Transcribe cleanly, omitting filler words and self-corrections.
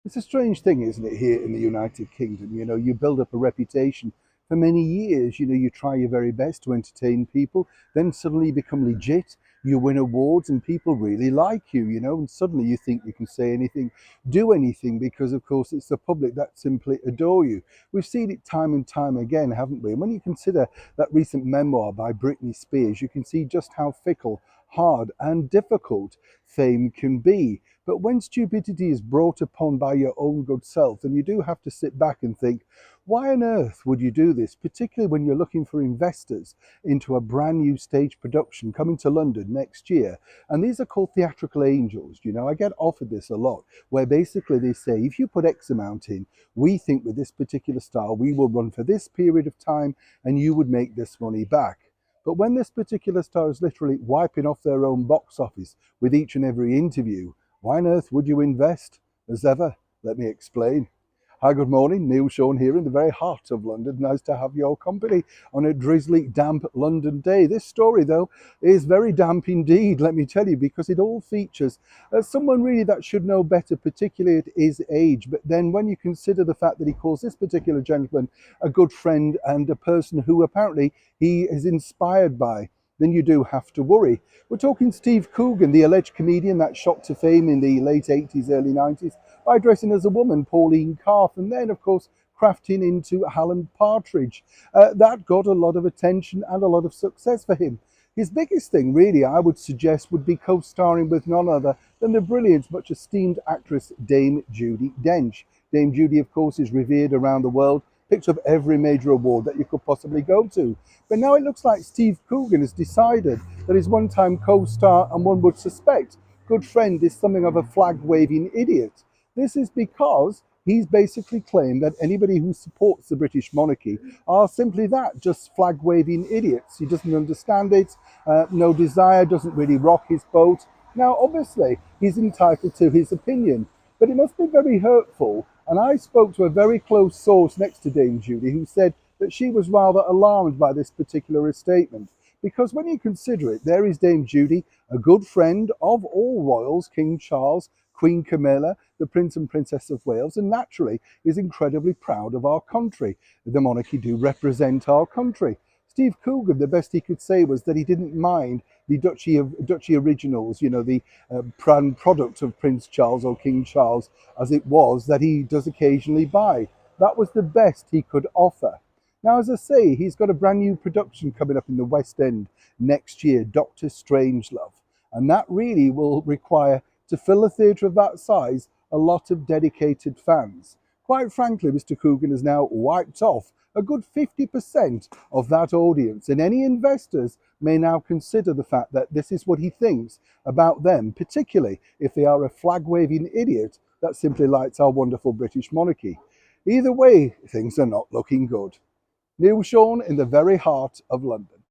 It's a strange thing, isn't it, here in the United Kingdom? You know, you build up a reputation for many years. You know, you try your very best to entertain people, then suddenly you become legit. You win awards and people really like you, and suddenly you think you can say anything, do anything, because, of course, it's the public that simply adore you. We've seen it time and time again, haven't we? And when you consider that recent memoir by Britney Spears, you can see just how fickle, hard, and difficult fame can be. But when stupidity is brought upon by your own good self, then you do have to sit back and think, why on earth would you do this? Particularly when you're looking for investors into a brand new stage production coming to London next year. And these are called theatrical angels. I get offered this a lot, where basically they say, if you put X amount in, we think with this particular style, we will run for this period of time and you would make this money back. But when this particular star is literally wiping off their own box office with each and every interview, why on earth would you invest? As ever, let me explain. Hi, good morning. Neil Sean here in the very heart of London. Nice to have your company on a drizzly, damp London day. This story, though, is very damp indeed, let me tell you, because it all features someone really that should know better, particularly at his age. But then when you consider the fact that he calls this particular gentleman a good friend and a person who apparently he is inspired by, then you do have to worry. We're talking Steve Coogan, the alleged comedian that shot to fame in the late 80s, early 90s by dressing as a woman, Pauline Calf, and then, of course, crafting into Alan Partridge. That got a lot of attention and a lot of success for him. His biggest thing, really, I would suggest, would be co-starring with none other than the brilliant, much esteemed actress Dame Judi Dench. Dame Judi, of course, is revered around the world, picked up every major award that you could possibly go to. But now it looks like Steve Coogan has decided that his one-time co-star and one would suspect good friend is something of a flag-waving idiot. This is because he's basically claimed that anybody who supports the British monarchy are simply that, just flag-waving idiots. He doesn't understand it, no desire, doesn't really rock his boat. Now, obviously, he's entitled to his opinion, but it must be very hurtful. And I spoke to a very close source next to Dame Judi who said that she was rather alarmed by this particular statement. Because when you consider it, there is Dame Judi, a good friend of all royals, King Charles, Queen Camilla, the Prince and Princess of Wales, and naturally is incredibly proud of our country. The monarchy do represent our country. Steve Coogan, the best he could say was that he didn't mind the Duchy originals, the product of Prince Charles or King Charles, as it was, that he does occasionally buy. That was the best he could offer. Now, as I say, he's got a brand new production coming up in the West End next year, Doctor Strangelove. And that really will require, to fill a theatre of that size, a lot of dedicated fans. Quite frankly, Mr. Coogan has now wiped off a good 50% of that audience, and any investors may now consider the fact that this is what he thinks about them, particularly if they are a flag-waving idiot that simply likes our wonderful British monarchy. Either way, things are not looking good. Neil Sean in the very heart of London.